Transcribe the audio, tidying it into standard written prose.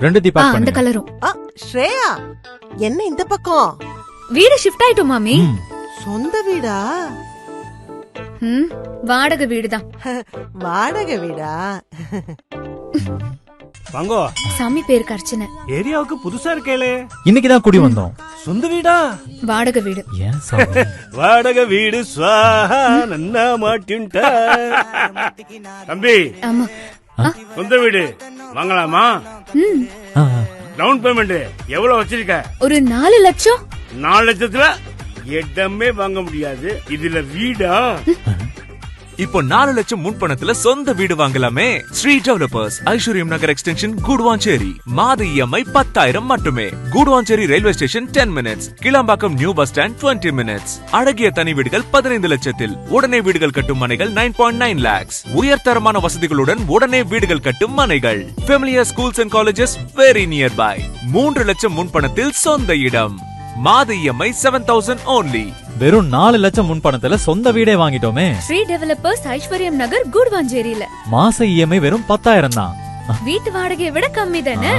ரெண்டுத்தையும் பேக் அந்த பண்ணுங்க. கலரும். ஸ்ரேயா, என்ன இந்த பக்கம்? வீடு ஷிஃப்ட் ஆயிட்டோம் மாமி. சொந்த வீடா? வாடகை வீடுதான். வாடகை வீடா? வாங்கோ. சாமி பேருக்கு அர்ச்சனை. ஏரியாவுக்கு புதுசா இருக்கேளே. இன்னைக்குதான் குடி வந்தோம். சொந்த வீடா? வாடகை வீடு. ஏன் சாமி? வாடகை வீடு ஸ்வாஹா நன்னா மாட்டின்டா. தம்பி, ஆமா. சொந்த வீடு வாங்கலாமா? டவுன் பேமெண்ட் எவ்வளவு வச்சிருக்க? ஒரு 4 லட்சம். 4 லட்சத்துல இடமே வாங்க முடியாது, இதுல வீடா? இப்போ 4 லட்சம் முன்பணத்துல சொந்த வீடு வாங்கலாமே. ஸ்ரீ டெவலப்பர்ஸ், ஐஸ்வர்யம் நகர் எக்ஸ்டென்ஷன், கூடுவாஞ்சேரி. மாத இஎம்ஐ 10,000 மட்டுமே. Guduvanchery railway station 10 minutes. Kilambakkam new bus stand 20 minutes. அழகிய தனி வீடுகள் 15 லட்சத்தில். உடனே வீடுகள் கட்டும் மனைகள் 9.9 lakhs. உயர்தரமான வசதிகளுடன் உடனே வீடுகள் கட்டும் மனைகள். Familiar schools and colleges very nearby. 3 லட்சம் முன்பணத்தில் சொந்த இடம். மாத இஎம்ஐ 7,000 only. வெறும் 4 லட்சம் முன்பணத்துல சொந்த வீடே வாங்கிட்டோமே. ஸ்ரீ டெவலப்பர்ஸ், ஐஸ்வர்யம் நகர், கூடுவாஞ்சேரியில. மாச இஎம்ஐ வெறும் 10,000 தான். வீட்டு வாடகையை விட கம்மி தானே.